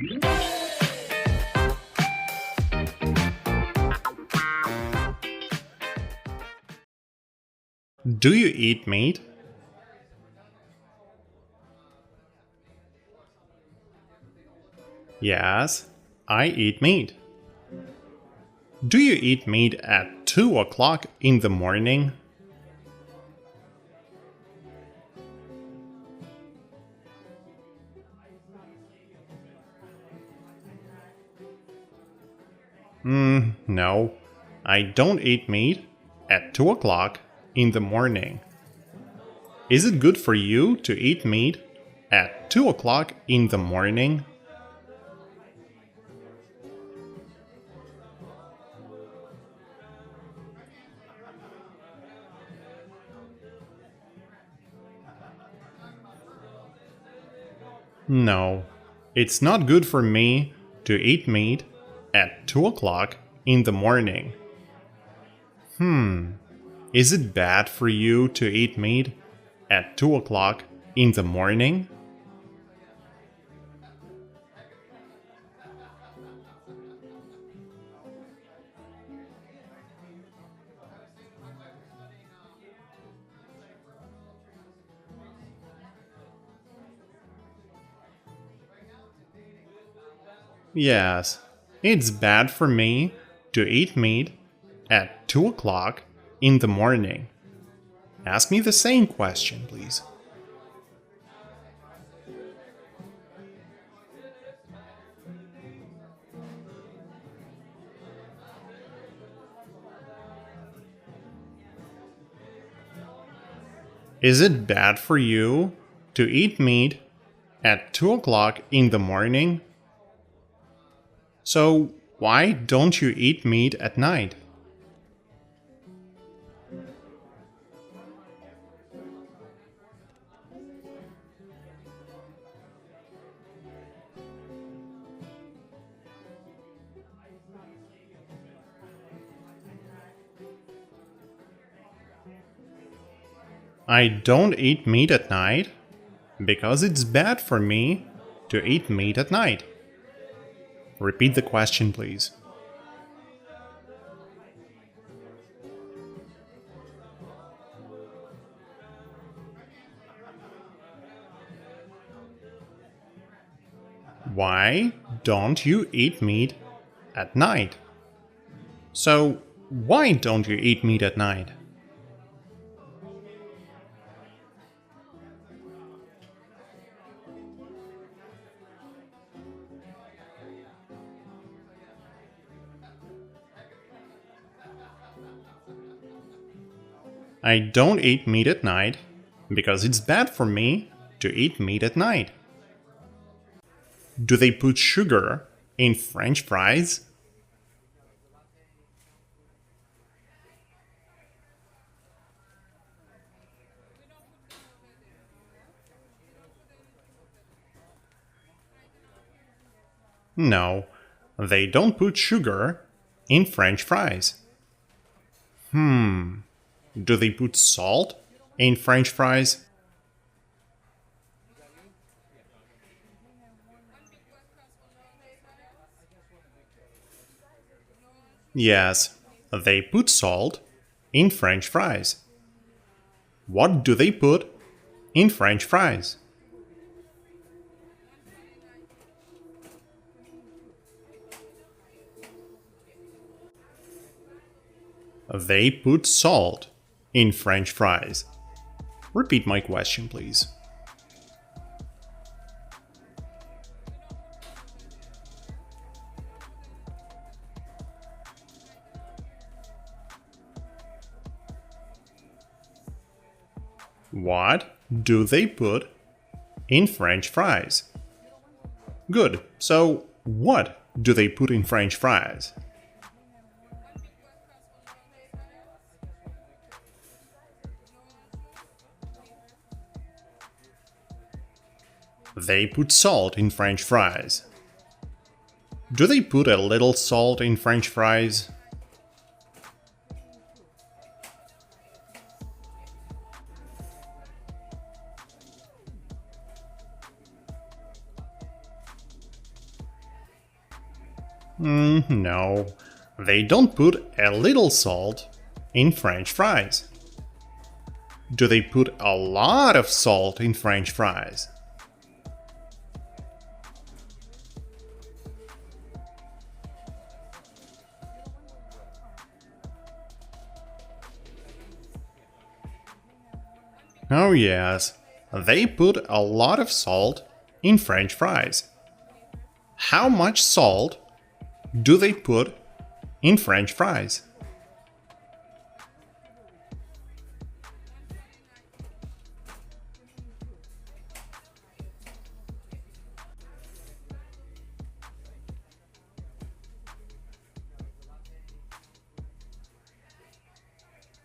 Do you eat meat? Yes, I eat meat. Do you eat meat at 2 o'clock in the morning? No, I don't eat meat at 2 o'clock in the morning. Is it good for you to eat meat at 2 o'clock in the morning? No, it's not good for me to eat meat at 2 o'clock in the morning. Is it bad for you to eat meat at 2 o'clock in the morning? Yes, it's bad for me to eat meat at 2 o'clock in the morning. Ask me the same question, please. Is it bad for you to eat meat at 2 o'clock in the morning? So, why don't you eat meat at night? I don't eat meat at night because it's bad for me to eat meat at night. Repeat the question, please. Why don't you eat meat at night? So, why don't you eat meat at night? I don't eat meat at night because it's bad for me to eat meat at night. Do they put sugar in French fries? No, they don't put sugar in French fries. Do they put salt in French fries? Yes, they put salt in French fries. What do they put in French fries? They put salt in French fries. Repeat my question, please. What do they put in French fries? Good. So, what do they put in French fries? They put salt in French fries. Do they put a little salt in French fries? No, they don't put a little salt in French fries. Do they put a lot of salt in French fries? Oh yes, they put a lot of salt in French fries. How much salt do they put in French fries?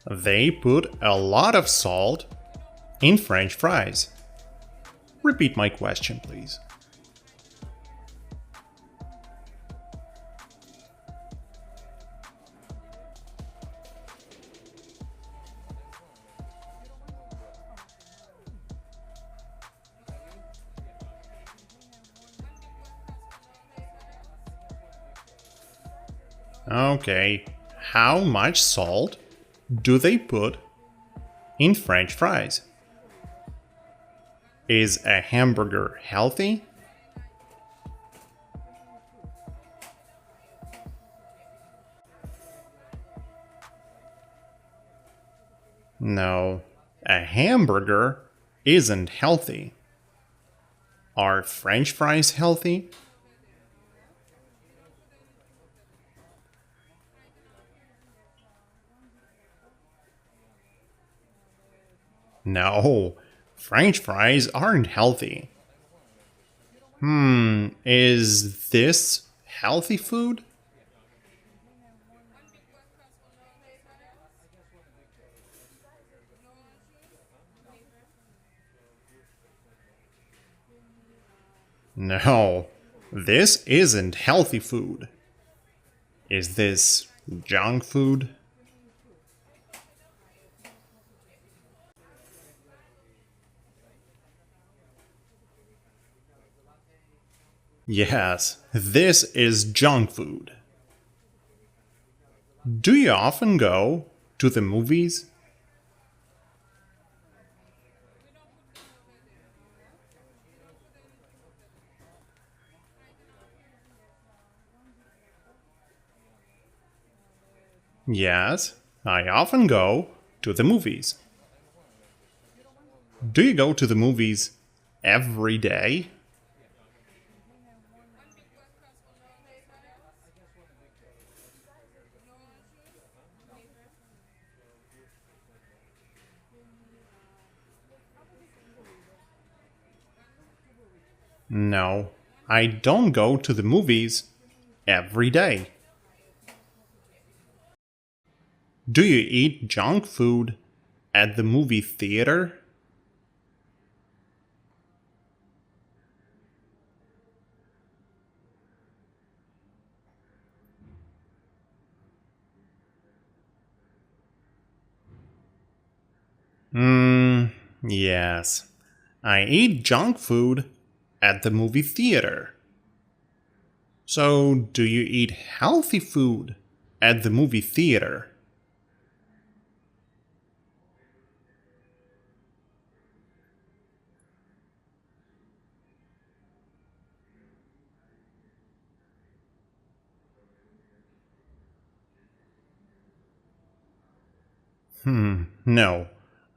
They put a lot of salt in French fries. Repeat my question, please. Okay, how much salt do they put in French fries? Is a hamburger healthy? No, a hamburger isn't healthy. Are French fries healthy? No, French fries aren't healthy. Is this healthy food? No, this isn't healthy food. Is this junk food? Yes, this is junk food. Do you often go to the movies? Yes, I often go to the movies. Do you go to the movies every day? No, I don't go to the movies every day. Do you eat junk food at the movie theater? Yes. I eat junk food at the movie theater. So, do you eat healthy food at the movie theater? No.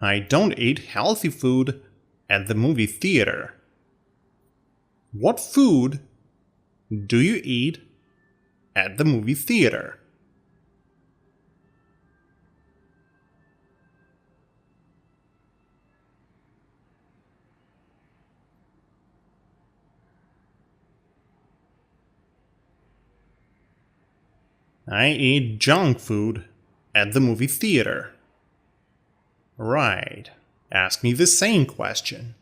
I don't eat healthy food at the movie theater. What food do you eat at the movie theater? I eat junk food at the movie theater. Right. Ask me the same question.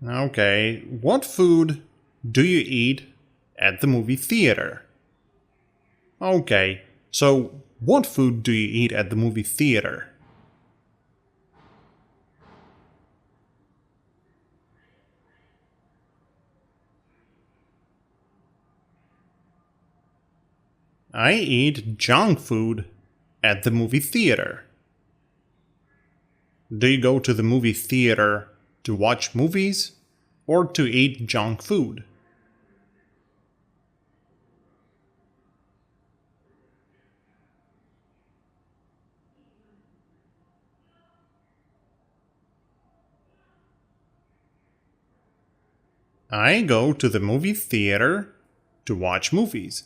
Okay, what food do you eat at the movie theater? Okay, so What food do you eat at the movie theater? I eat junk food at the movie theater. Do you go to the movie theater to watch movies or to eat junk food? I go to the movie theater to watch movies.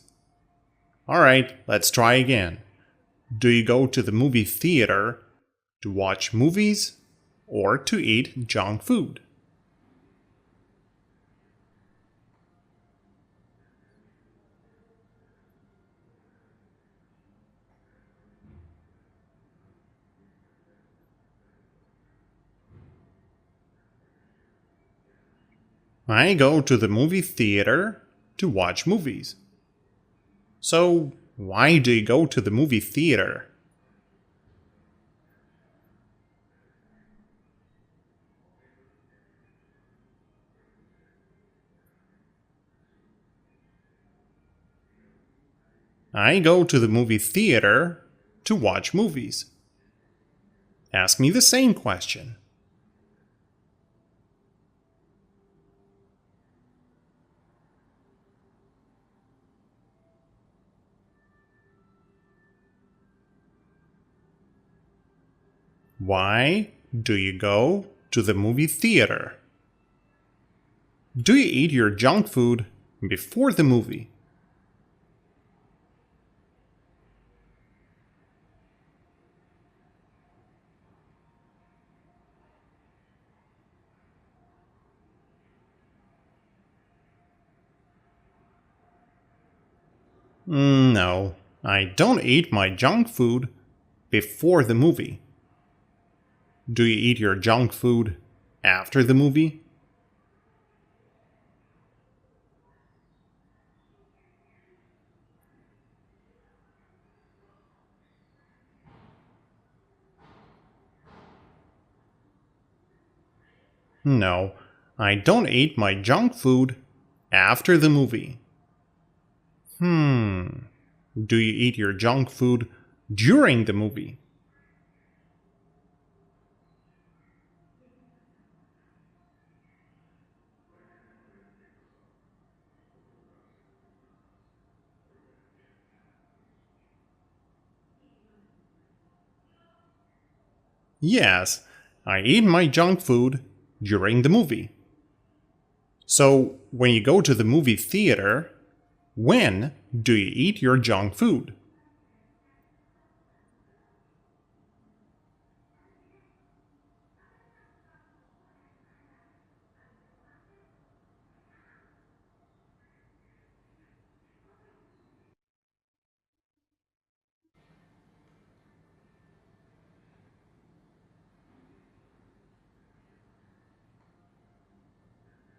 Alright, let's try again. Do you go to the movie theater to watch movies or to eat junk food? I go to the movie theater to watch movies. So, why do you go to the movie theater? I go to the movie theater to watch movies. Ask me the same question. Why do you go to the movie theater? Do you eat your junk food before the movie? No, I don't eat my junk food before the movie. Do you eat your junk food after the movie? No, I don't eat my junk food after the movie. Do you eat your junk food during the movie? Yes, I eat my junk food during the movie. So, when you go to the movie theater, when do you eat your junk food?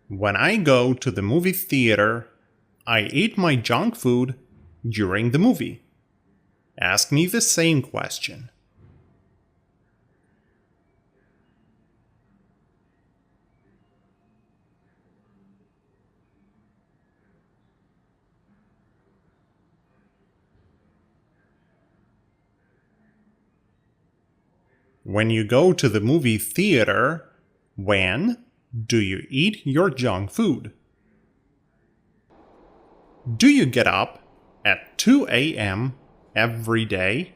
When I go to the movie theater, I eat my junk food during the movie. Ask me the same question. When you go to the movie theater, when do you eat your junk food? Do you get up at 2 a.m. every day?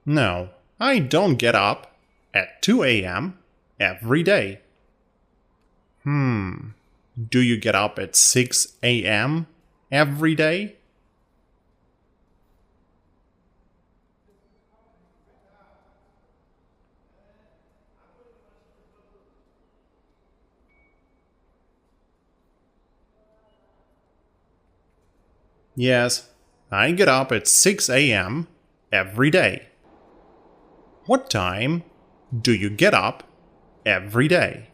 No, I don't get up at 2 a.m. every day. Do you get up at 6 a.m. every day? Yes, I get up at 6 a.m. every day. What time do you get up every day?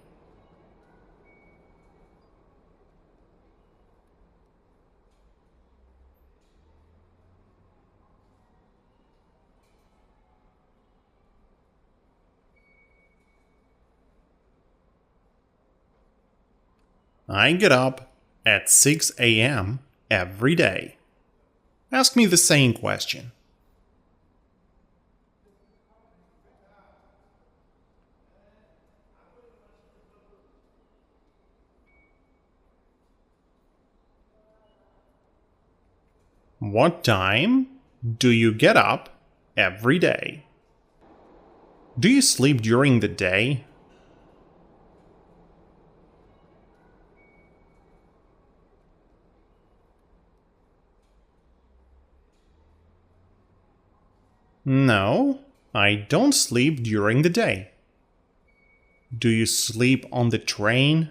I get up at 6 a.m. every day. Ask me the same question. What time do you get up every day? Do you sleep during the day? No, I don't sleep during the day. Do you sleep on the train?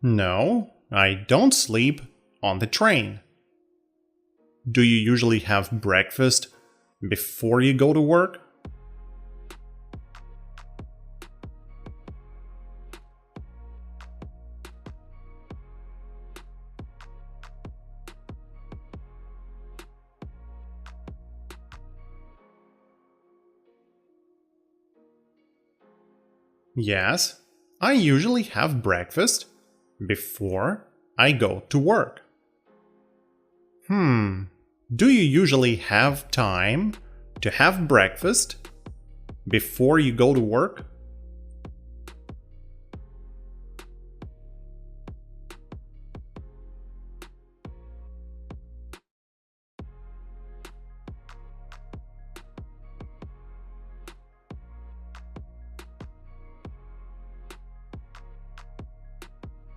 No, I don't sleep on the train. Do you usually have breakfast before you go to work? Yes, I usually have breakfast before I go to work. Do you usually have time to have breakfast before you go to work?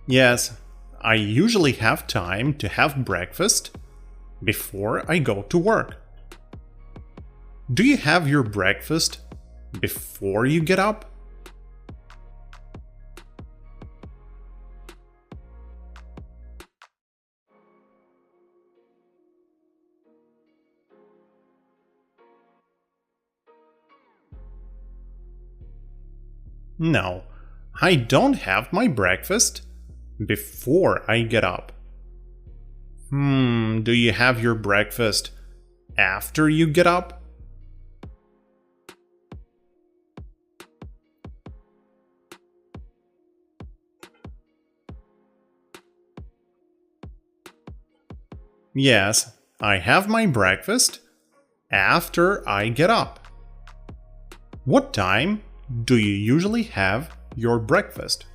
Yes, I usually have time to have breakfast before I go to work. Do you have your breakfast before you get up? No, I don't have my breakfast before I get up. Do you have your breakfast after you get up? Yes, I have my breakfast after I get up. What time do you usually have your breakfast?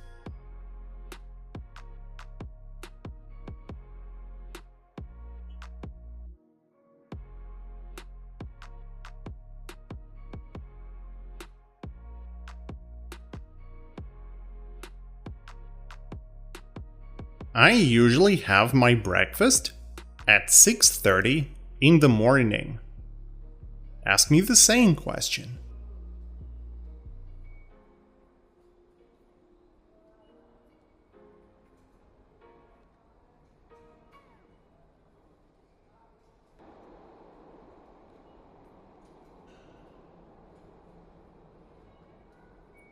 I usually have my breakfast at 6:30 in the morning. Ask me the same question.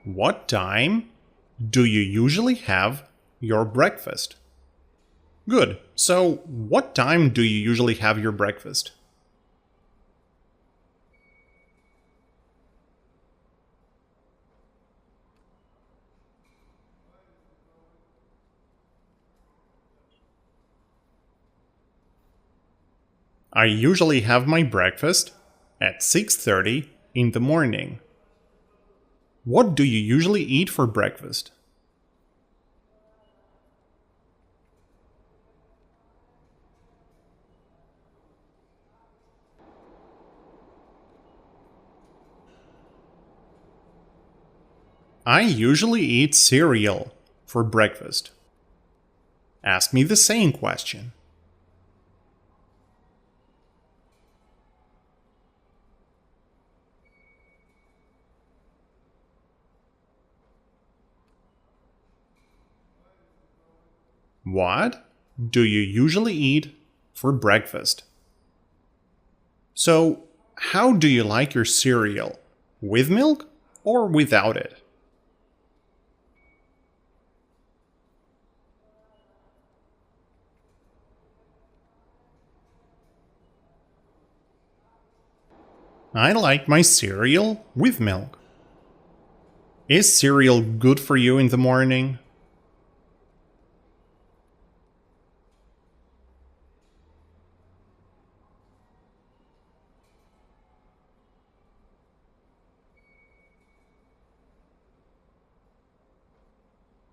What time do you usually have your breakfast? Good. So, what time do you usually have your breakfast? I usually have my breakfast at 6:30 in the morning. What do you usually eat for breakfast? I usually eat cereal for breakfast. Ask me the same question. What do you usually eat for breakfast. So, how do you like your cereal? With milk or without it? I like my cereal with milk. Is cereal good for you in the morning?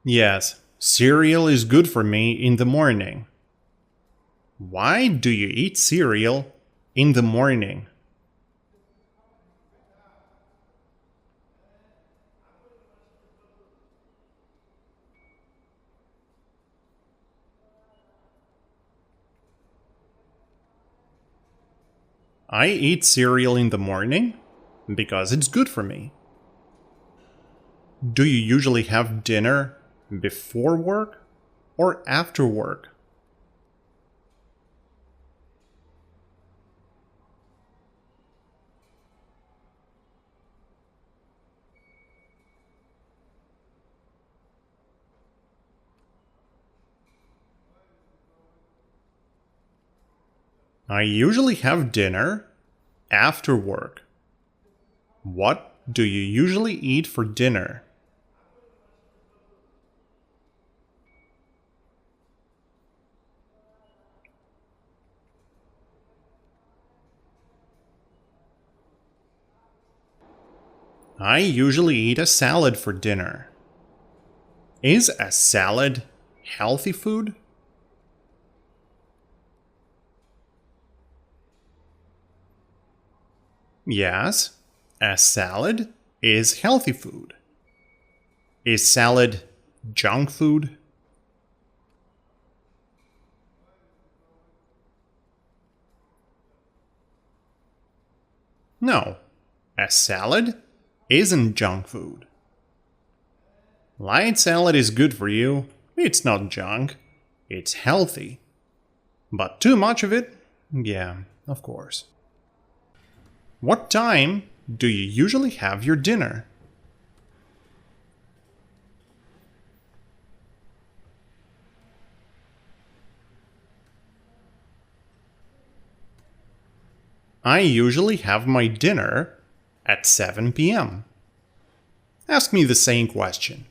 Yes, cereal is good for me in the morning. Why do you eat cereal in the morning? I eat cereal in the morning because it's good for me. Do you usually have dinner before work or after work? I usually have dinner after work. What do you usually eat for dinner? I usually eat a salad for dinner. Is a salad healthy food? Yes, a salad is healthy food. Is salad junk food? No, a salad isn't junk food. Light salad is good for you. It's not junk. It's healthy. But too much of it? Yeah, of course. What time do you usually have your dinner? I usually have my dinner at 7 p.m. Ask me the same question.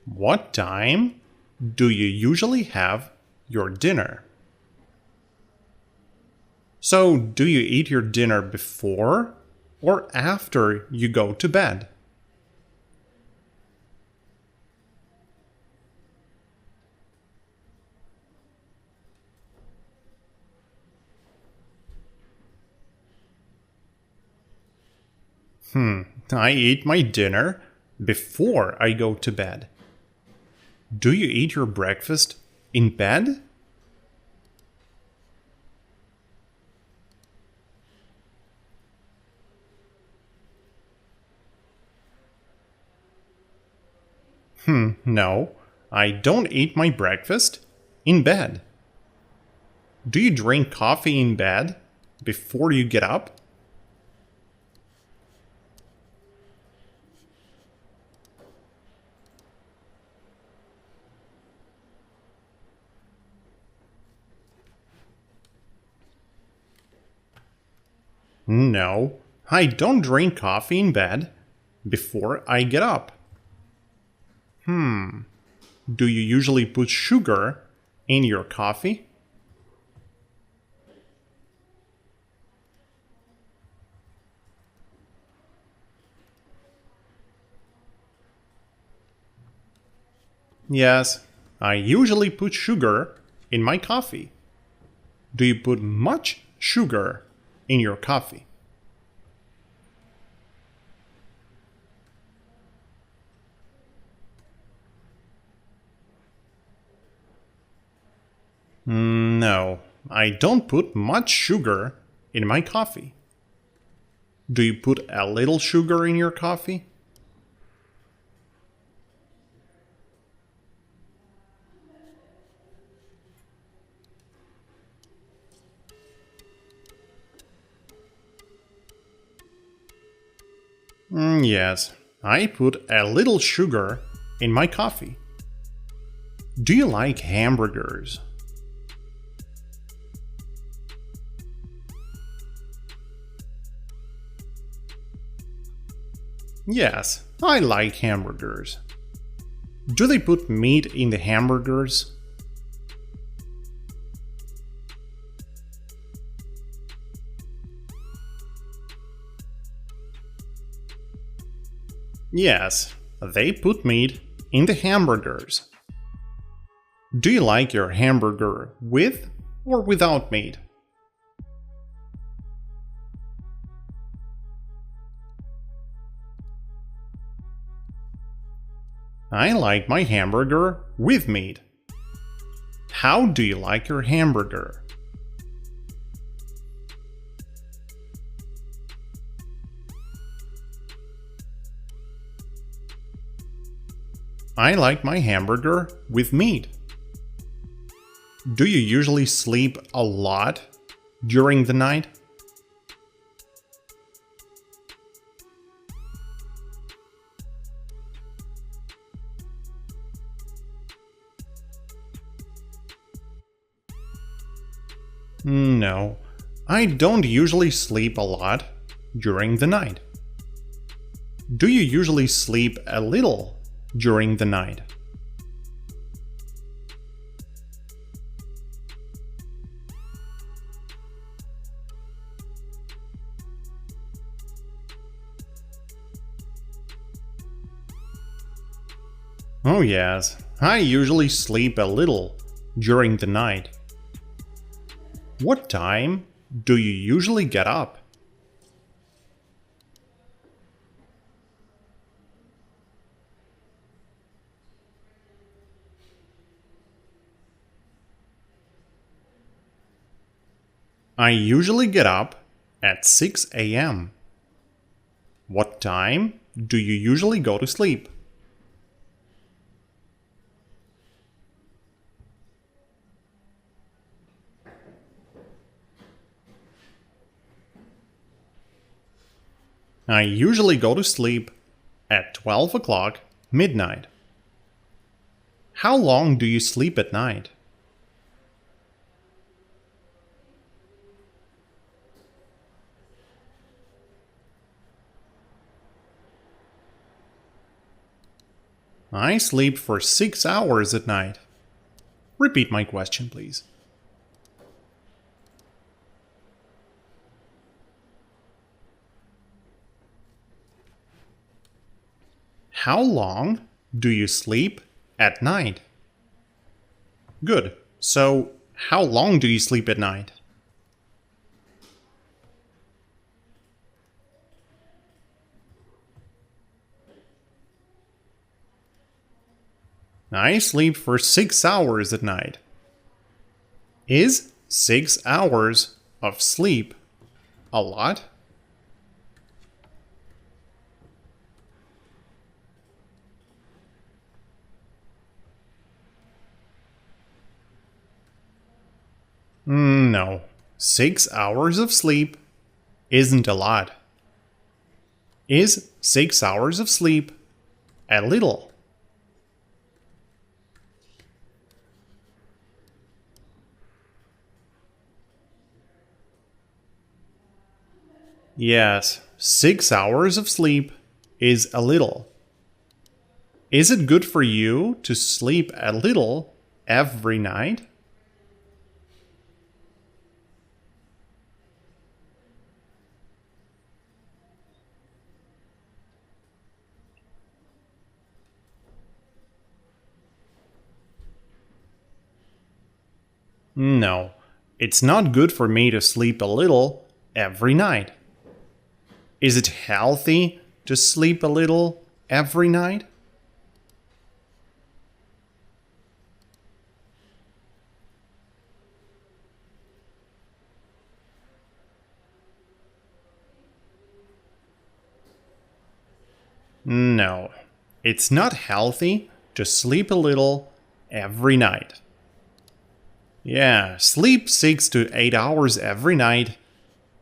What time do you usually have your dinner? So, do you eat your dinner before or after you go to bed? I eat my dinner before I go to bed. Do you eat your breakfast in bed? No, I don't eat my breakfast in bed. Do you drink coffee in bed before you get up? No, I don't drink coffee in bed before I get up. Do you usually put sugar in your coffee? Yes, I usually put sugar in my coffee. Do you put much sugar in your coffee? No, I don't put much sugar in my coffee. Do you put a little sugar in your coffee? Yes, I put a little sugar in my coffee. Do you like hamburgers? Yes, I like hamburgers. Do they put meat in the hamburgers? Yes, they put meat in the hamburgers. Do you like your hamburger with or without meat? I like my hamburger with meat. How do you like your hamburger? I like my hamburger with meat. Do you usually sleep a lot during the night? No, I don't usually sleep a lot during the night. Do you usually sleep a little during the night? Oh yes, I usually sleep a little during the night. What time do you usually get up? I usually get up at 6 a.m. What time do you usually go to sleep? I usually go to sleep at 12 o'clock midnight. How long do you sleep at night? I sleep for 6 hours at night. Repeat my question, please. How long do you sleep at night? Good. So, how long do you sleep at night? I sleep for 6 hours at night. Is 6 hours of sleep a lot? No. 6 hours of sleep isn't a lot. Is 6 hours of sleep a little? Yes, 6 hours of sleep is a little. Is it good for you to sleep a little every night? No, it's not good for me to sleep a little every night. Is it healthy to sleep a little every night? No, it's not healthy to sleep a little every night. Yeah, sleep 6 to 8 hours every night,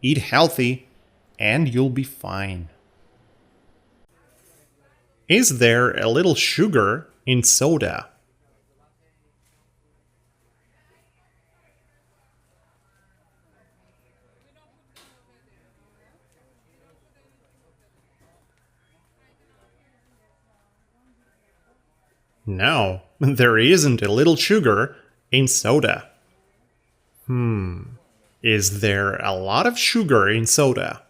eat healthy, and you'll be fine. Is there a little sugar in soda? No, there isn't a little sugar in soda. Is there a lot of sugar in soda?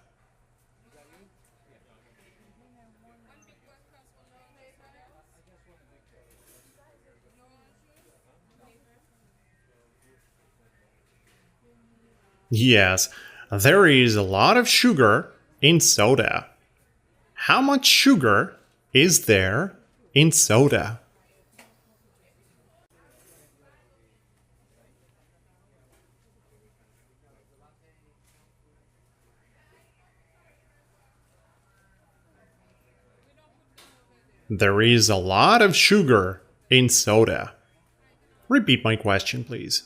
Yes, there is a lot of sugar in soda. How much sugar is there in soda? There is a lot of sugar in soda. Repeat my question, please.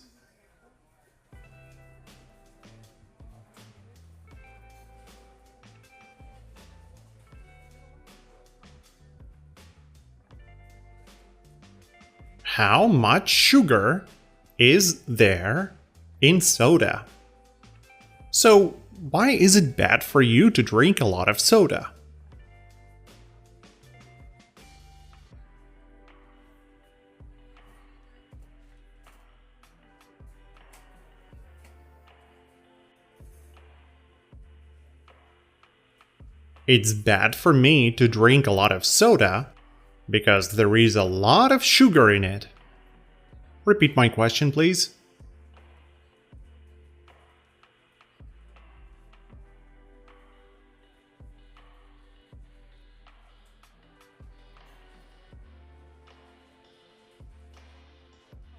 How much sugar is there in soda? So, why is it bad for you to drink a lot of soda? It's bad for me to drink a lot of soda because there is a lot of sugar in it. Repeat my question, please.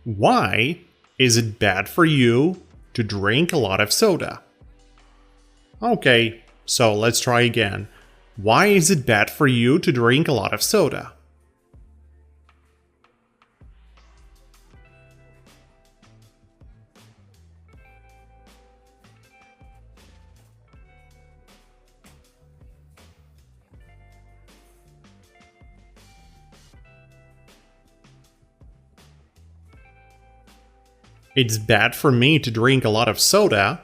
Why is it bad for you to drink a lot of soda? Okay, so let's try again. Why is it bad for you to drink a lot of soda? It's bad for me to drink a lot of soda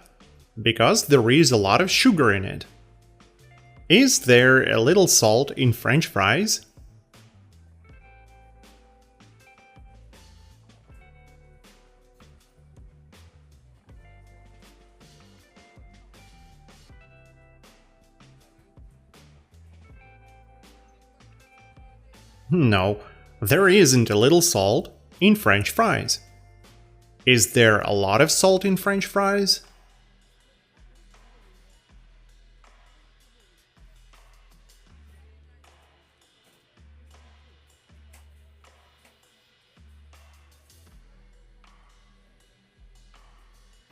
because there is a lot of sugar in it. Is there a little salt in French fries? No, there isn't a little salt in French fries. Is there a lot of salt in French fries?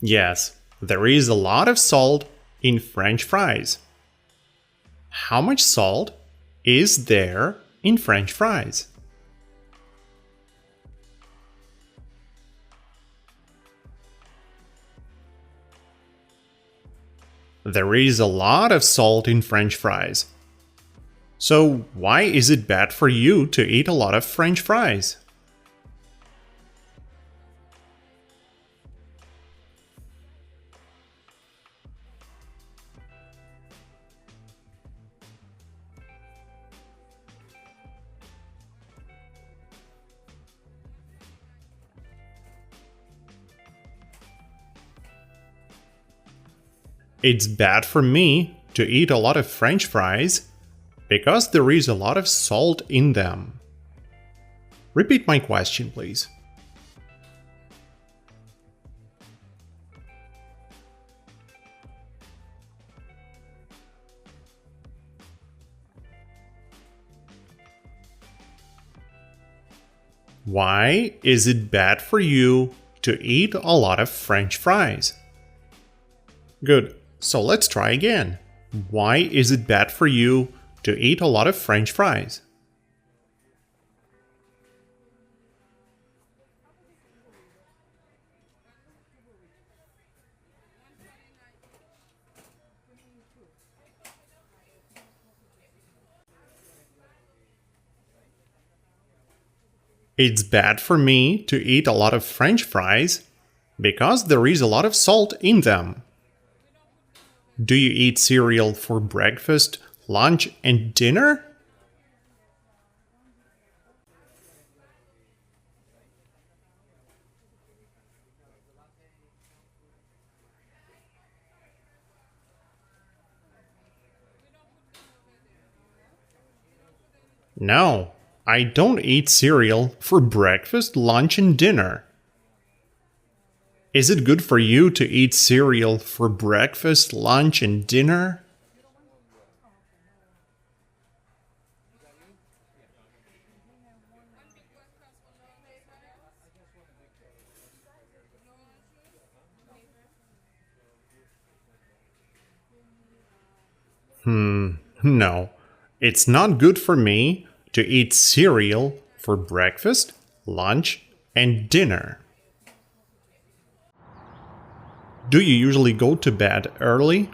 Yes, there is a lot of salt in French fries. How much salt is there in French fries? There is a lot of salt in French fries. So, why is it bad for you to eat a lot of French fries? It's bad for me to eat a lot of French fries because there is a lot of salt in them. Repeat my question, please. Why is it bad for you to eat a lot of French fries? Good. So let's try again. Why is it bad for you to eat a lot of French fries? It's bad for me to eat a lot of French fries because there is a lot of salt in them. Do you eat cereal for breakfast, lunch, and dinner? No, I don't eat cereal for breakfast, lunch, and dinner. Is it good for you to eat cereal for breakfast, lunch, and dinner? No, it's not good for me to eat cereal for breakfast, lunch, and dinner. Do you usually go to bed early?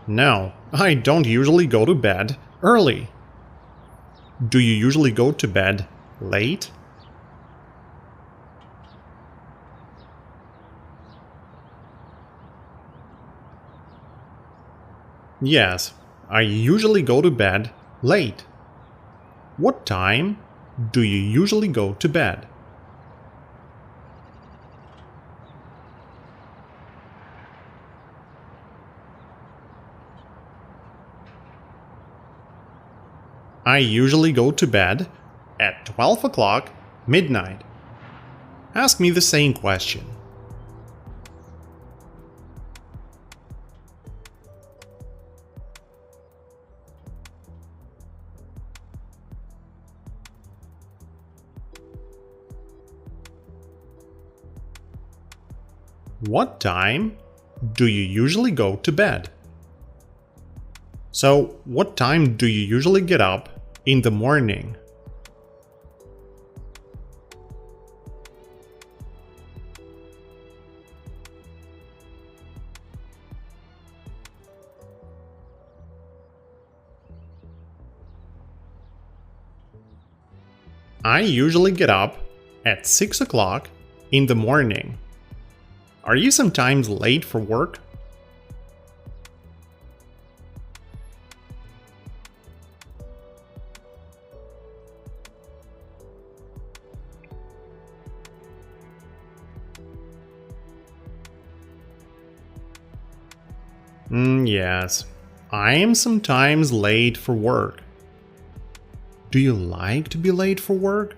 No, I don't usually go to bed early. Do you usually go to bed late? Yes, I usually go to bed late. What time do you usually go to bed? I usually go to bed at 12 o'clock midnight. Ask me the same question. What time do you usually go to bed? So, what time do you usually get up in the morning? I usually get up at 6 o'clock in the morning. Are you sometimes late for work? Yes, I am sometimes late for work. Do you like to be late for work?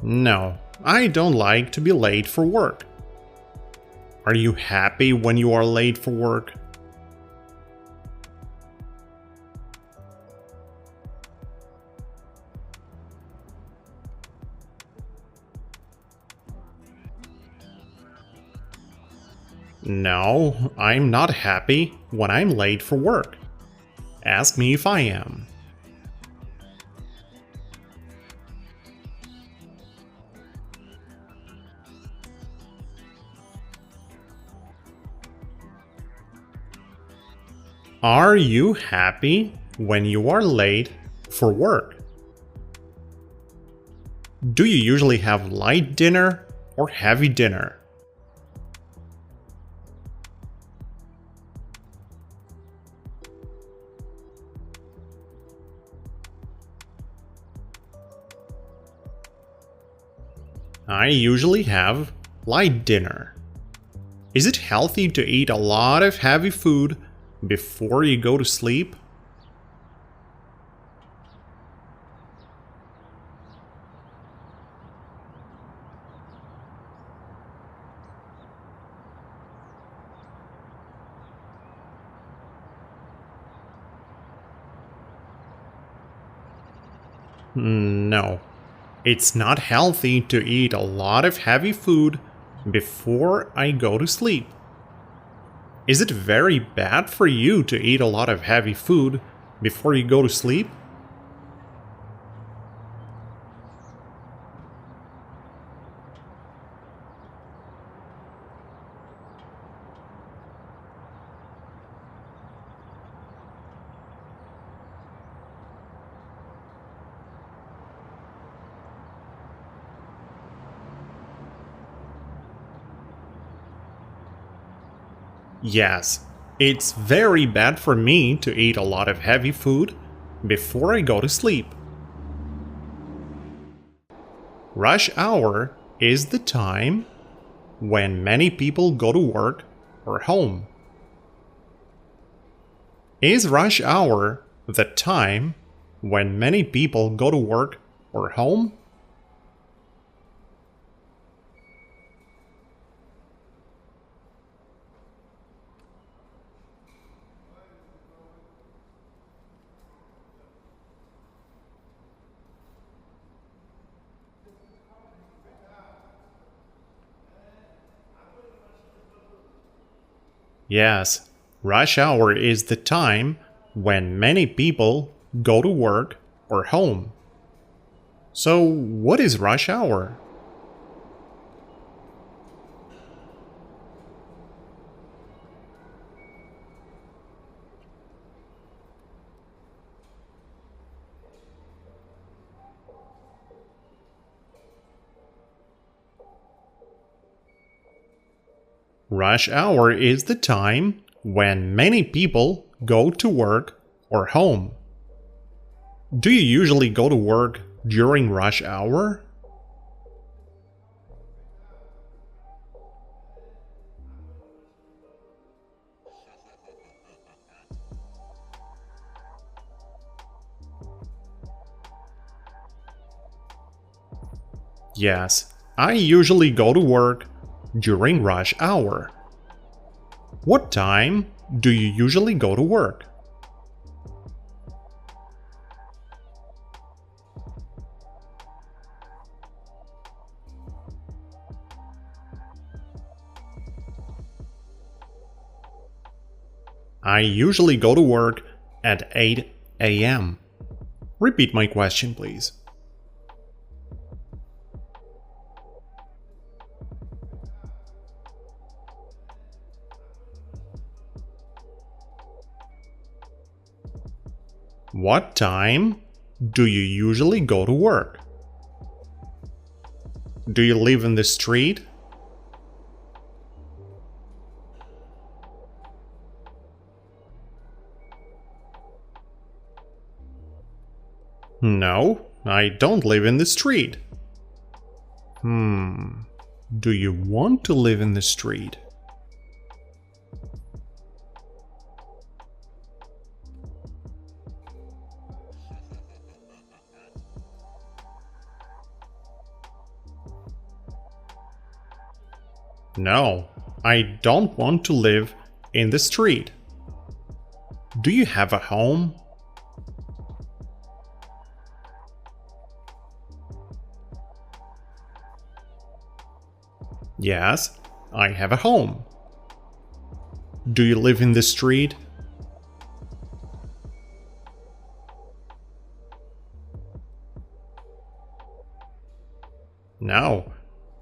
No, I don't like to be late for work. Are you happy when you are late for work? No, I'm not happy when I'm late for work. Ask me if I am. Are you happy when you are late for work? Do you usually have light dinner or heavy dinner? I usually have light dinner. Is it healthy to eat a lot of heavy food before you go to sleep? No. It's not healthy to eat a lot of heavy food before I go to sleep. Is it very bad for you to eat a lot of heavy food before you go to sleep? Yes, it's very bad for me to eat a lot of heavy food before I go to sleep. Rush hour is the time when many people go to work or home. Is rush hour the time when many people go to work or home? Yes, rush hour is the time when many people go to work or home. So, what is rush hour? Rush hour is the time when many people go to work or home. Do you usually go to work during rush hour? Yes, I usually go to work during rush hour. What time do you usually go to work? I usually go to work at 8 a.m. Repeat my question, please. What time do you usually go to work? Do you live in the street? No, I don't live in the street. Do you want to live in the street? No, I don't want to live in the street. Do you have a home? Yes, I have a home. Do you live in the street? No,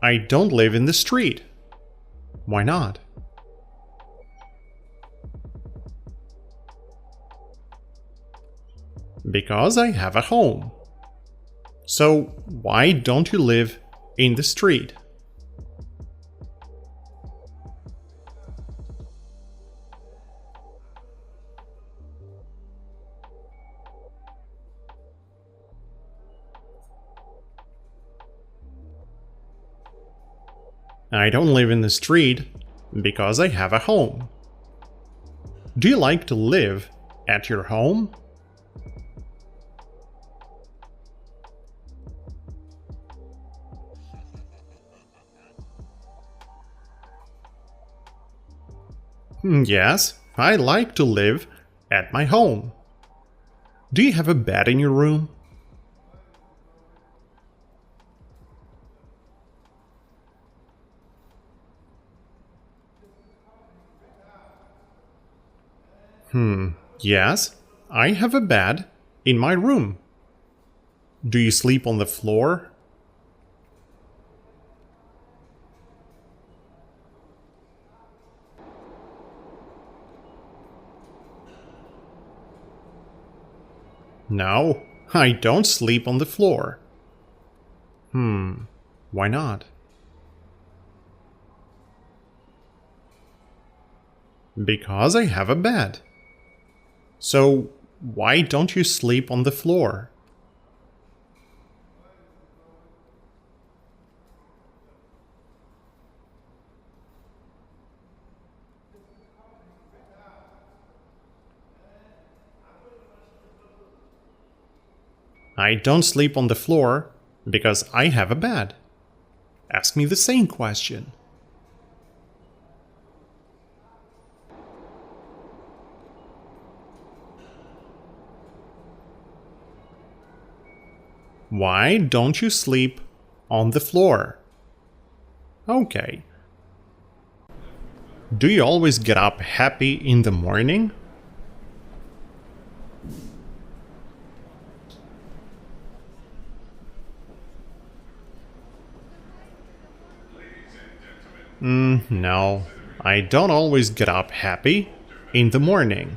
I don't live in the street. Why not? Because I have a home. So, why don't you live in the street? I don't live in the street because I have a home. Do you like to live at your home? Yes, I like to live at my home. Do you have a bed in your room? Yes, I have a bed in my room. Do you sleep on the floor? No, I don't sleep on the floor. Why not? Because I have a bed. So, why don't you sleep on the floor? I don't sleep on the floor because I have a bed. Ask me the same question. Why don't you sleep on the floor? Okay. Do you always get up happy in the morning? No, I don't always get up happy in the morning.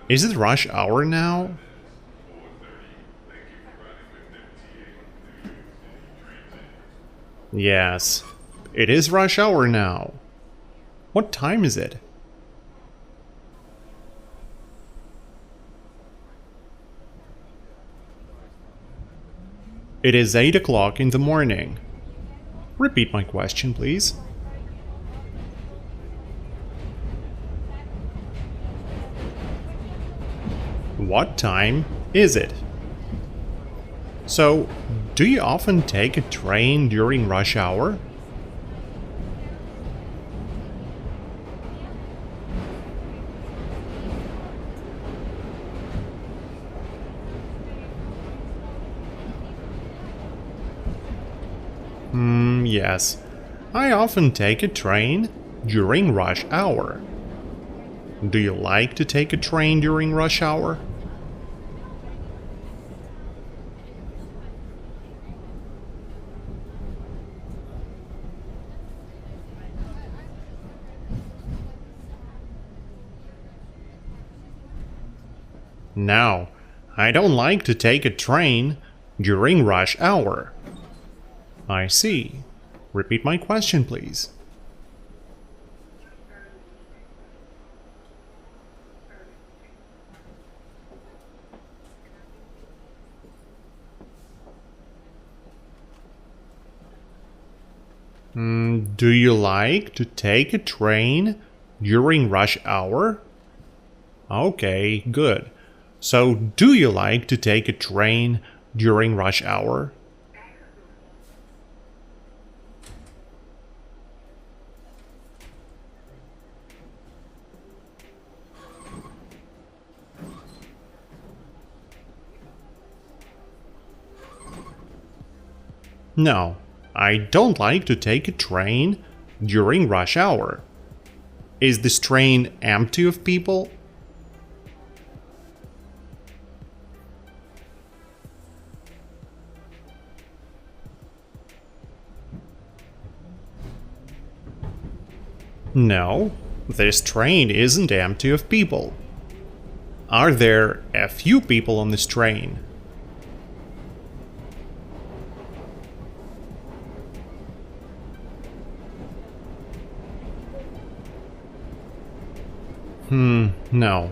Is it rush hour now? Yes, it is rush hour now. What time is it? It is 8 o'clock in the morning. Repeat my question, please. What time is it? So, do you often take a train during rush hour? Yes. I often take a train during rush hour. Do you like to take a train during rush hour? No, I don't like to take a train during rush hour. I see. Repeat my question, please. Do you like to take a train during rush hour? Okay, good. So, do you like to take a train during rush hour? No, I don't like to take a train during rush hour. Is this train empty of people? No, this train isn't empty of people. Are there a few people on this train? No.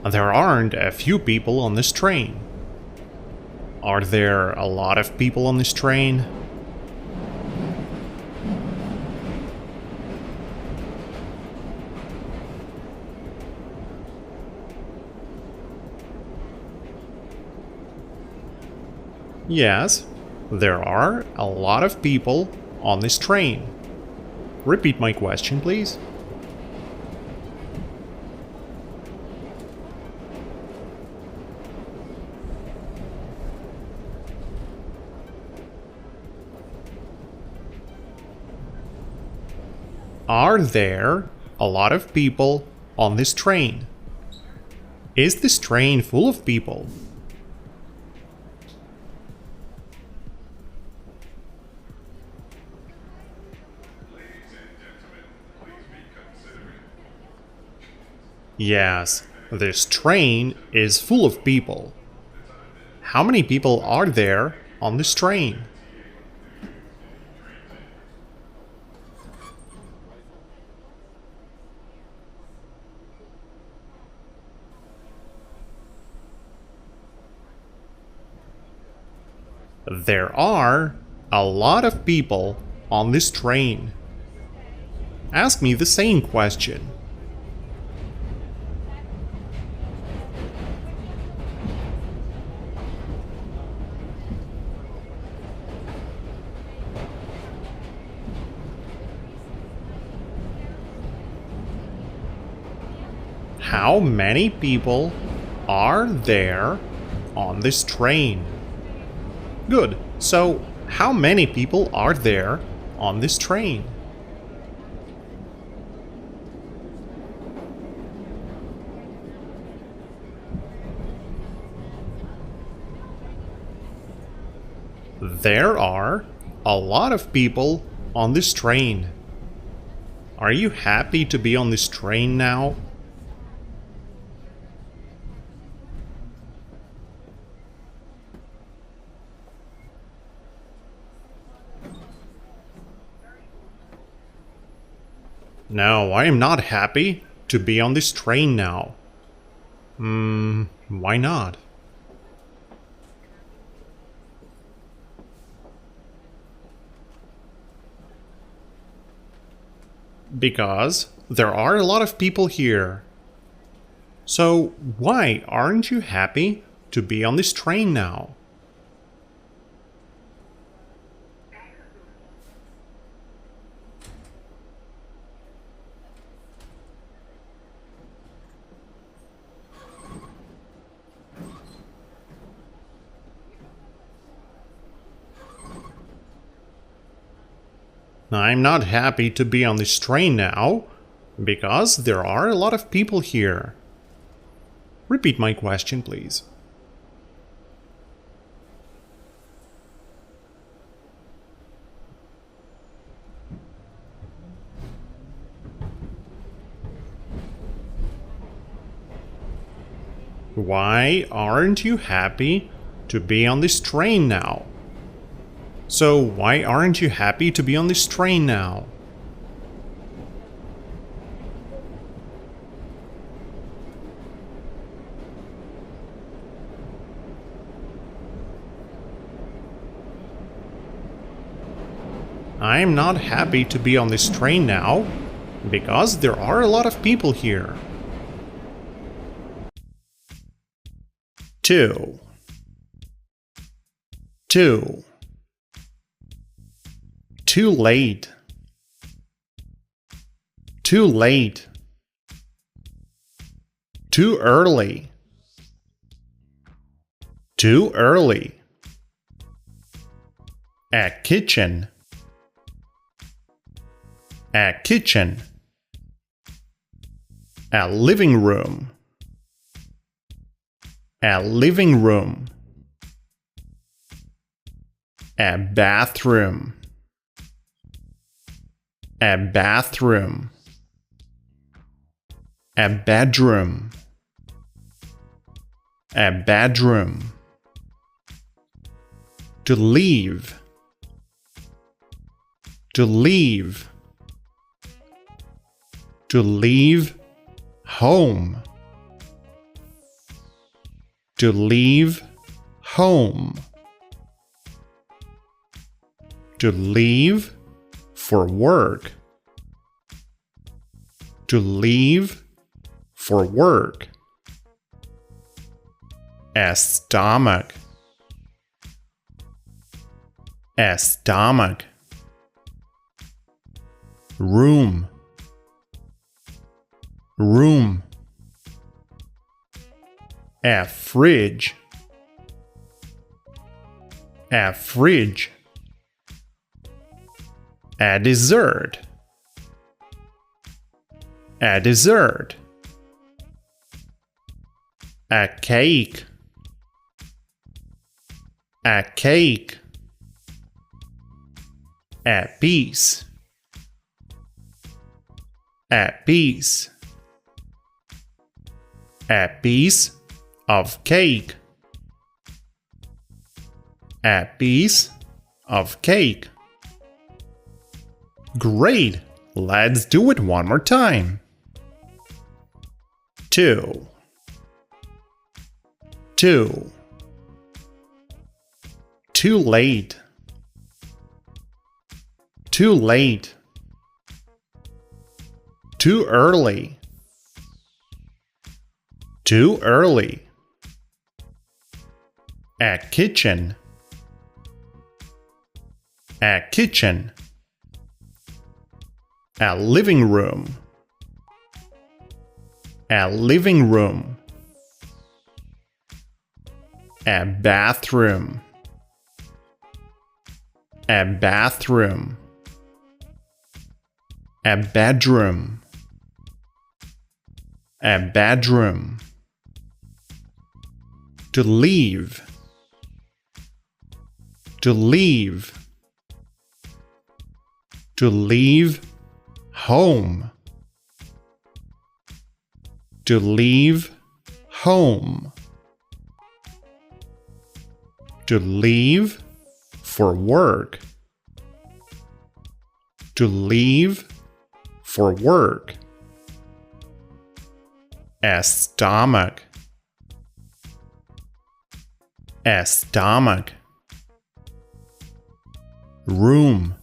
There aren't a few people on this train. Are there a lot of people on this train? Yes, there are a lot of people on this train. Repeat my question, please. Are there a lot of people on this train? Is this train full of people? Yes, this train is full of people. How many people are there on this train? There are a lot of people on this train. Ask me the same question. How many people are there on this train? Good. So, how many people are there on this train? There are a lot of people on this train. Are you happy to be on this train now? No, I am not happy to be on this train now. Why not? Because there are a lot of people here. So why aren't you happy to be on this train now? I'm not happy to be on this train now, because there are a lot of people here. Repeat my question, please. Why aren't you happy to be on this train now? So, why aren't you happy to be on this train now? I'm not happy to be on this train now, because there are a lot of people here. 2. Too late. Too late. Too early. Too early. A kitchen. A kitchen. A living room. A living room. A bathroom. A bathroom. A bedroom. A bedroom. To leave. To leave. To leave home. To leave home. To leave for work. To leave for work. A stomach. A stomach. Room. Room. A fridge. A fridge. A dessert. A dessert. A cake. A cake. A piece. A piece. A piece of cake. A piece of cake. Great! Let's do it one more time. 2. 2. Too late. Too late. Too early. Too early. A kitchen. A kitchen. A living room. A living room. A bathroom. A bathroom. A bedroom. A bedroom. To leave. To leave. To leave home. To leave home. To leave for work. To leave for work. A stomach. A stomach. Room.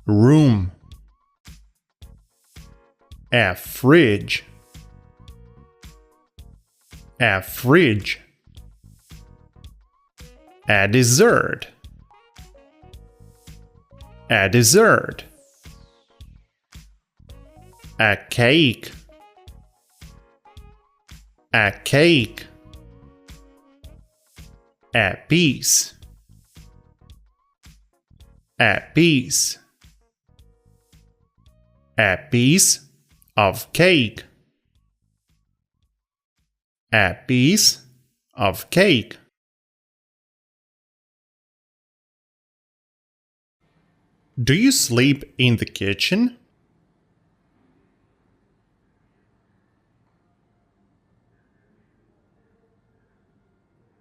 Room. A fridge. A fridge. A dessert. A dessert. A cake. A cake. A piece. A piece. A piece of cake. A piece of cake. Do you sleep in the kitchen?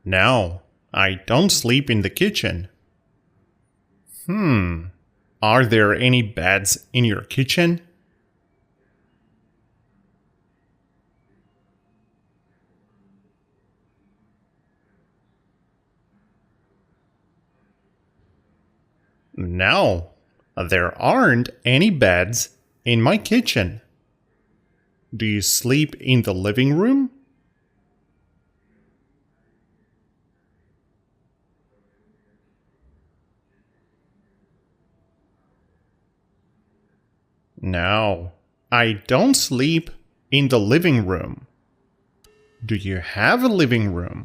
No, I don't sleep in the kitchen. Are there any beds in your kitchen? No, there aren't any beds in my kitchen. Do you sleep in the living room? No, I don't sleep in the living room. Do you have a living room?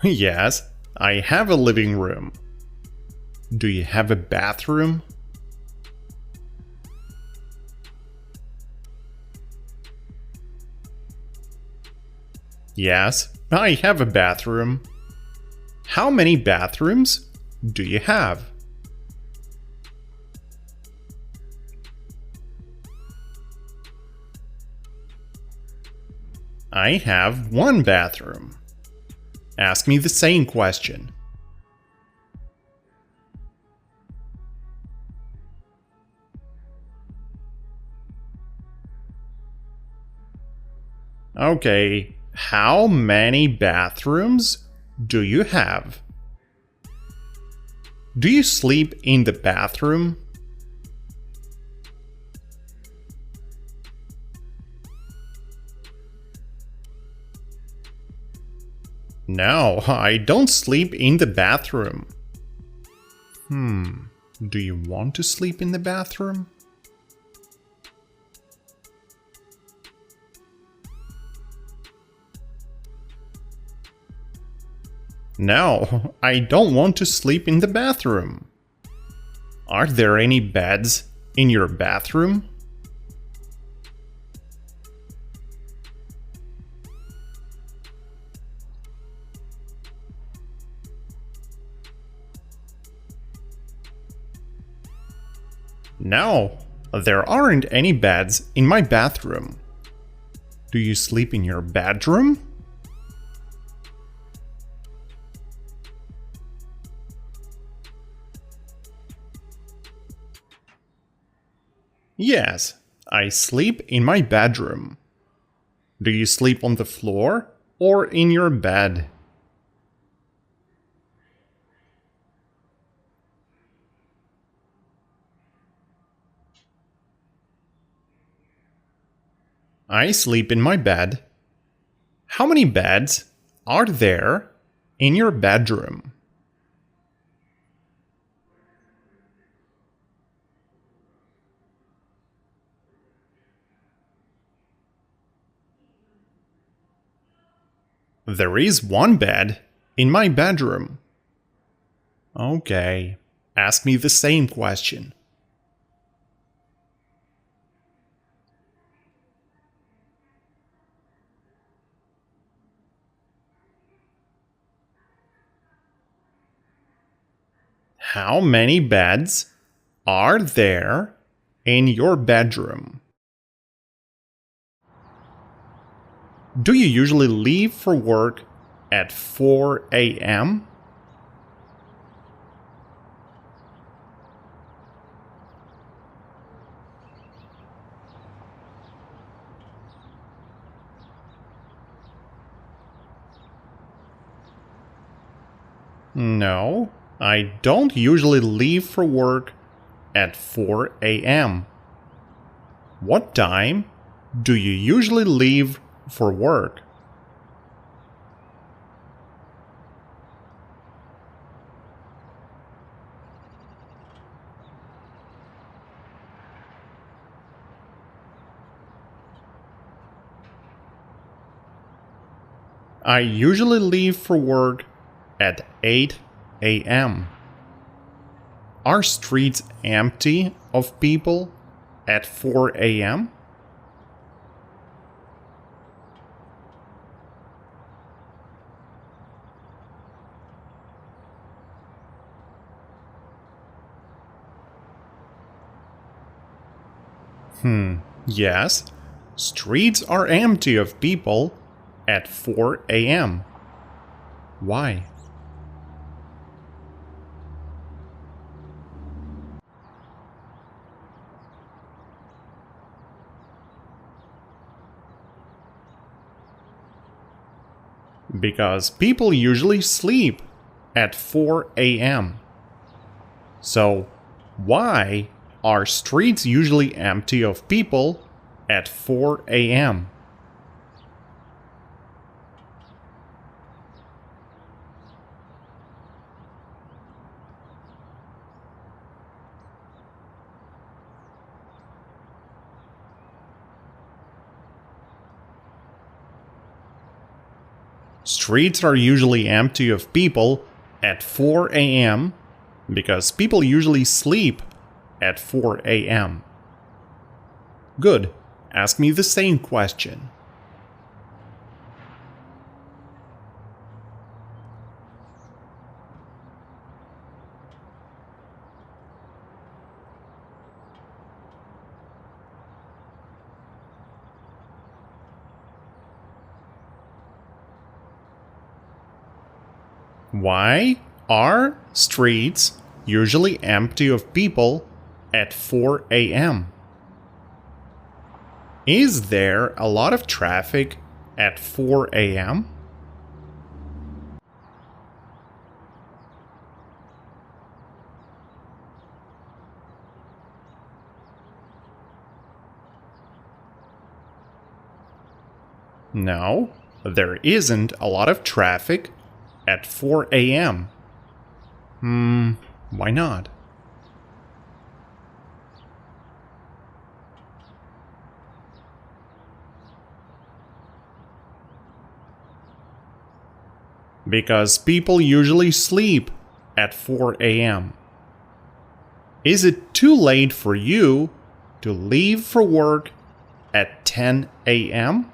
Yes, I have a living room. Do you have a bathroom? Yes, I have a bathroom. How many bathrooms do you have? I have one bathroom. Ask me the same question. Okay, how many bathrooms do you have? Do you sleep in the bathroom? No, I don't sleep in the bathroom. Do you want to sleep in the bathroom? No, I don't want to sleep in the bathroom. Are there any beds in your bathroom? No, there aren't any beds in my bathroom. Do you sleep in your bedroom? Yes, I sleep in my bedroom. Do you sleep on the floor or in your bed? I sleep in my bed. How many beds are there in your bedroom? There is one bed in my bedroom. Okay, ask me the same question. How many beds are there in your bedroom? Do you usually leave for work at 4 a.m.? No, I don't usually leave for work at 4 a.m. What time do you usually leave for work? I usually leave for work at 8 a.m. Are streets empty of people at 4 a.m.? Yes, streets are empty of people at 4 a.m. Why? Because people usually sleep at 4 a.m. So, why are streets usually empty of people at 4 a.m.? Streets are usually empty of people at 4 a.m. because people usually sleep at 4 a.m. Good. Ask me the same question. Why are streets usually empty of people at 4 a.m.? Is there a lot of traffic at 4 a.m.? No, there isn't a lot of traffic at 4 a.m. Why not? Because people usually sleep at 4 a.m. Is it too late for you to leave for work at 10 a.m.?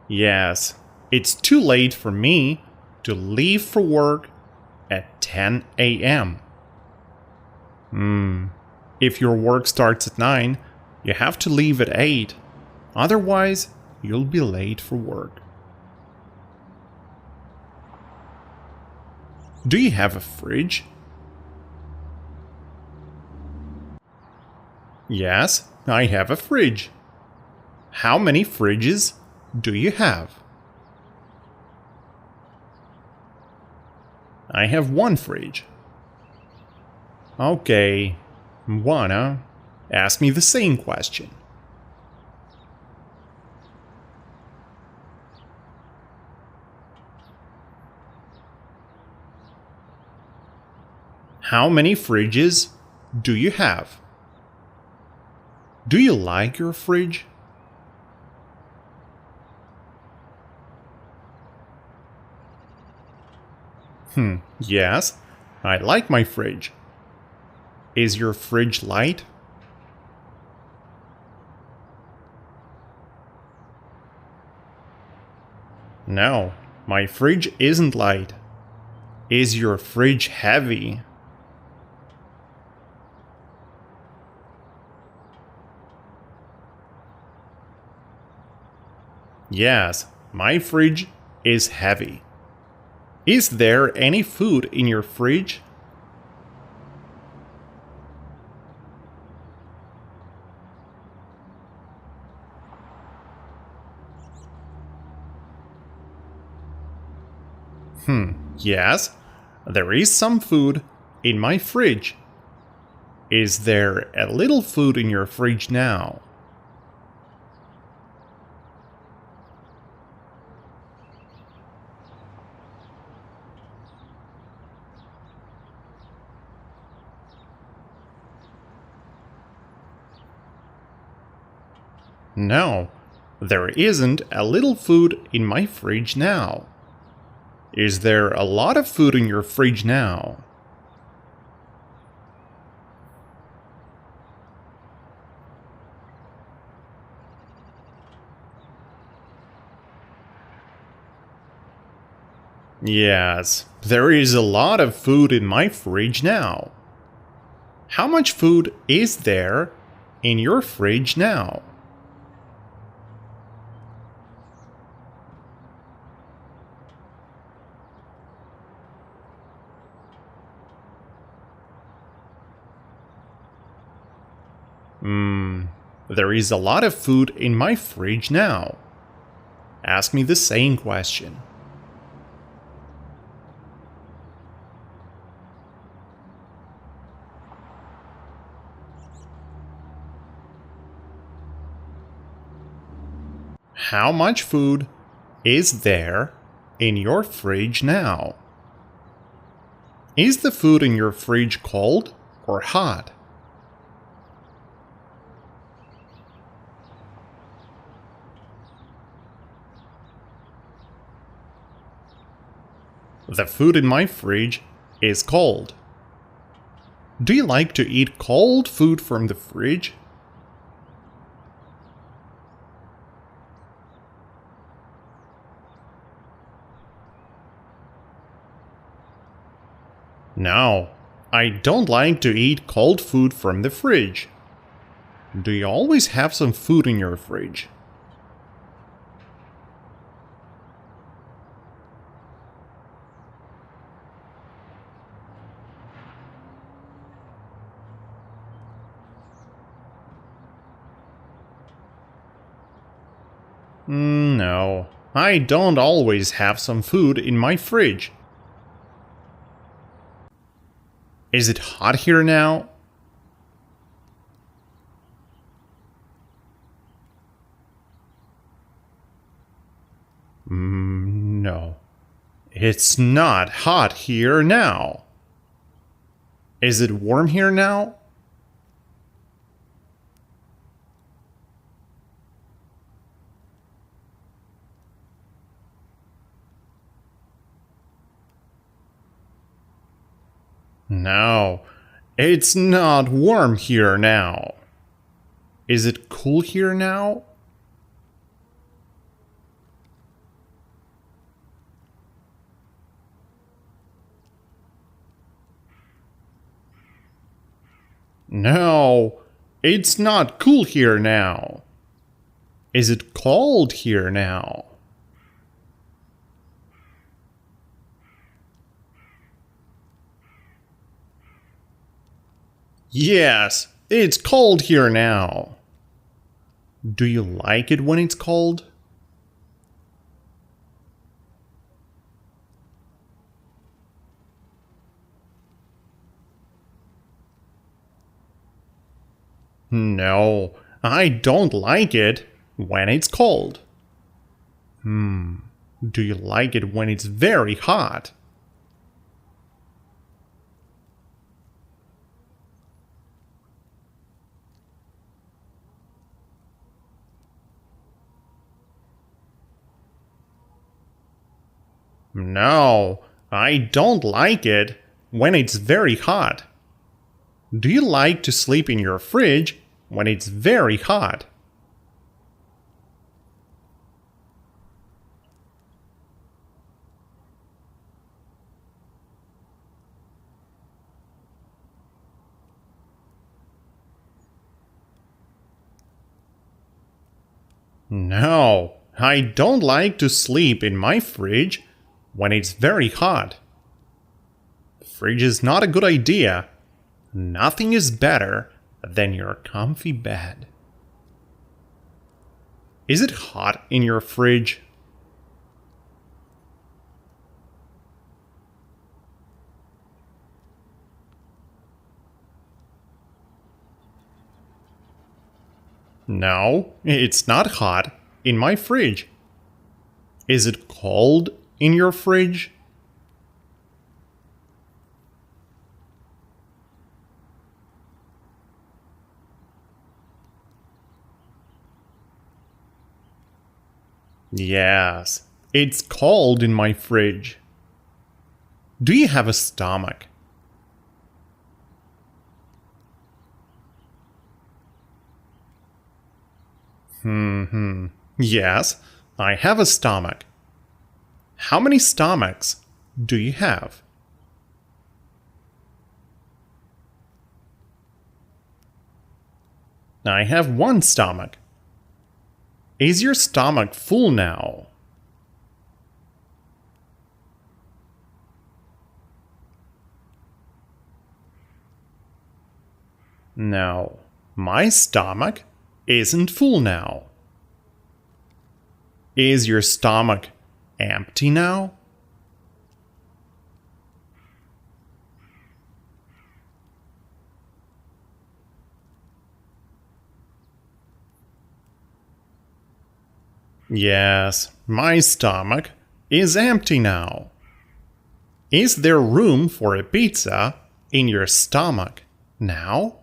Yes, it's too late for me to leave for work at 10 a.m. If your work starts at 9, you have to leave at 8. Otherwise, you'll be late for work. Do you have a fridge? Yes, I have a fridge. How many fridges do you have? I have one fridge. Okay, wanna ask me the same question. How many fridges do you have? Do you like your fridge? Yes, I like my fridge. Is your fridge light? No, my fridge isn't light. Is your fridge heavy? Yes, my fridge is heavy. Is there any food in your fridge? Yes, there is some food in my fridge. Is there a little food in your fridge now? No, there isn't a little food in my fridge now. Is there a lot of food in your fridge now? Yes, there is a lot of food in my fridge now. How much food is there in your fridge now? There is a lot of food in my fridge now. Ask me the same question. How much food is there in your fridge now? Is the food in your fridge cold or hot? The food in my fridge is cold. Do you like to eat cold food from the fridge? No, I don't like to eat cold food from the fridge. Do you always have some food in your fridge? No, I don't always have some food in my fridge. Is it hot here now? No, It's not hot here now. Is it warm here now? No, it's not warm here now. Is it cool here now? No, it's not cool here now. Is it cold here now? Yes, it's cold here now. Do you like it when it's cold? No, I don't like it when it's cold. Do you like it when it's very hot? No, I don't like it when it's very hot. Do you like to sleep in your fridge when it's very hot? No, I don't like to sleep in my fridge when it's very hot. Fridge is not a good idea. Nothing is better than your comfy bed. Is it hot in your fridge? No, it's not hot in my fridge. Is it cold in your fridge? Yes, it's cold in my fridge. Do you have a stomach? Yes, I have a stomach. How many stomachs do you have? I have one stomach. Is your stomach full now? No, my stomach isn't full now. Is your stomach empty now? Yes, my stomach is empty now. Is there room for a pizza in your stomach now?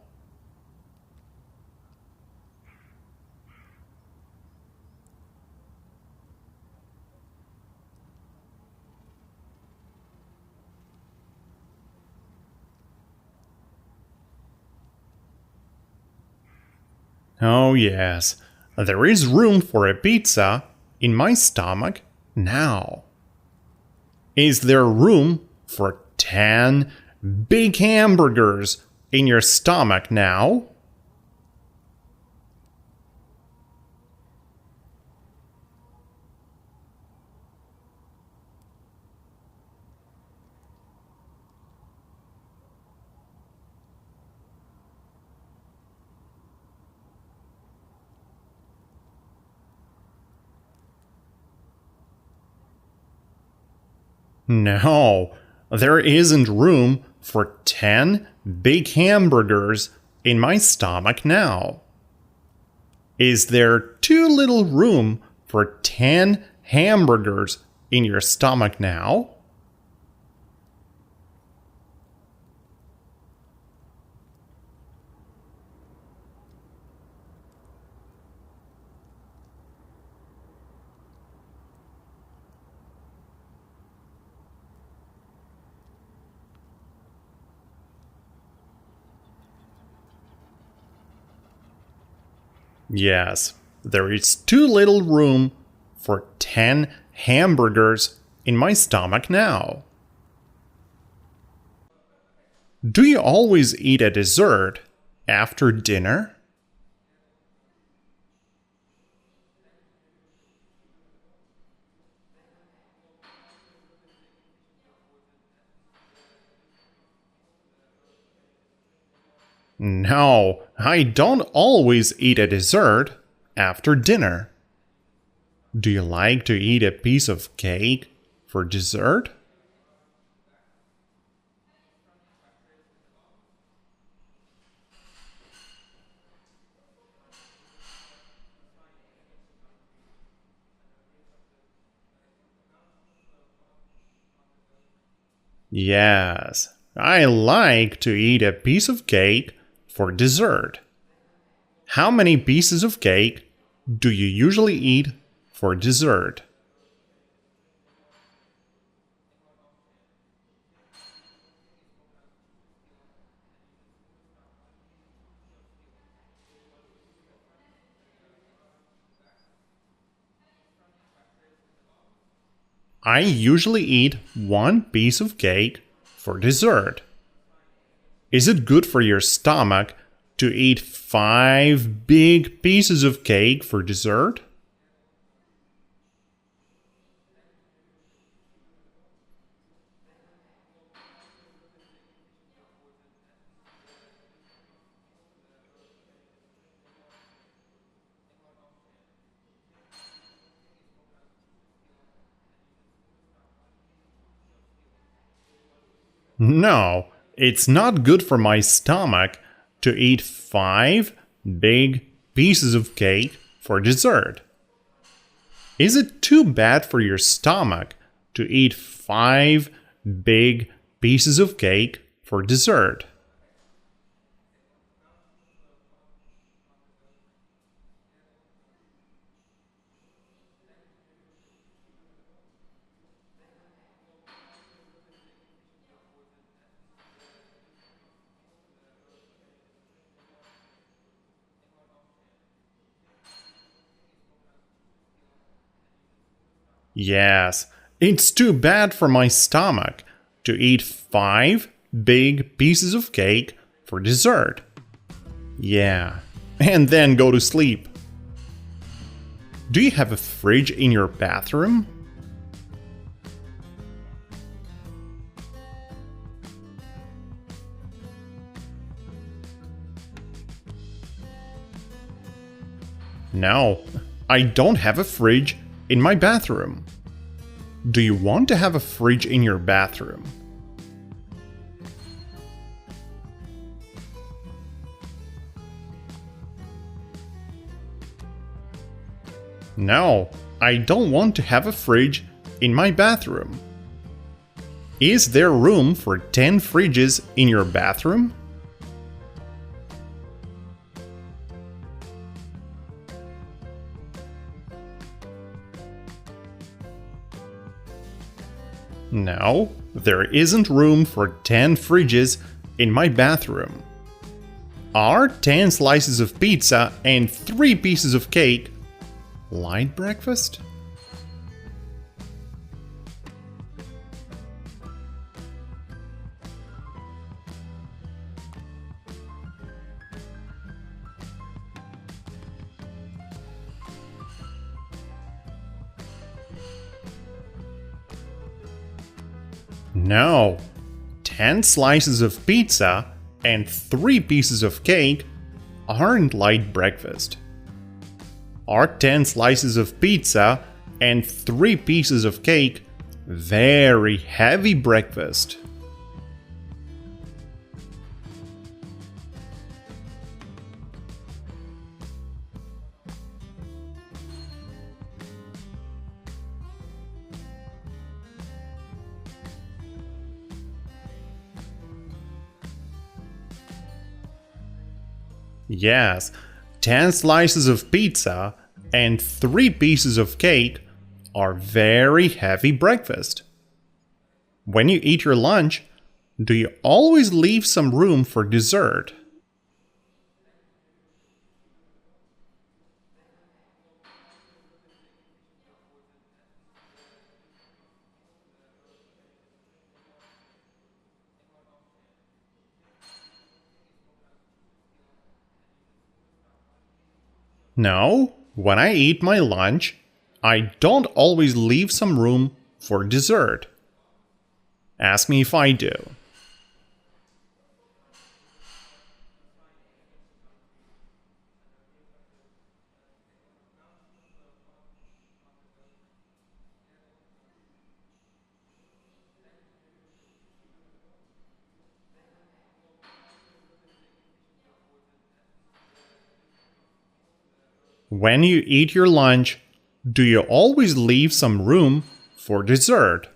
Oh yes, there is room for a pizza in my stomach now. Is there room for 10 big hamburgers in your stomach now? No, there isn't room for 10 big hamburgers in my stomach now. Is there too little room for 10 hamburgers in your stomach now? Yes, there is too little room for 10 hamburgers in my stomach now. Do you always eat a dessert after dinner? No, I don't always eat a dessert after dinner. Do you like to eat a piece of cake for dessert? Yes, I like to eat a piece of cake for dessert. How many pieces of cake do you usually eat for dessert? I usually eat one piece of cake for dessert. Is it good for your stomach to eat 5 big pieces of cake for dessert? No, it's not good for my stomach to eat 5 big pieces of cake for dessert. Is it too bad for your stomach to eat 5 big pieces of cake for dessert? Yes, it's too bad for my stomach to eat 5 big pieces of cake for dessert. Yeah, and then go to sleep. Do you have a fridge in your bathroom? No, I don't have a fridge in my bathroom. Do you want to have a fridge in your bathroom? No, I don't want to have a fridge in my bathroom. Is there room for 10 fridges in your bathroom? No, there isn't room for 10 fridges in my bathroom. Are 10 slices of pizza and 3 pieces of cake light breakfast? No, 10 slices of pizza and 3 pieces of cake aren't light breakfast. Are 10 slices of pizza and 3 pieces of cake very heavy breakfast? Yes, 10 slices of pizza and 3 pieces of cake are very heavy breakfast. When you eat your lunch, do you always leave some room for dessert? No, when I eat my lunch, I don't always leave some room for dessert. Ask me if I do. When you eat your lunch, do you always leave some room for dessert?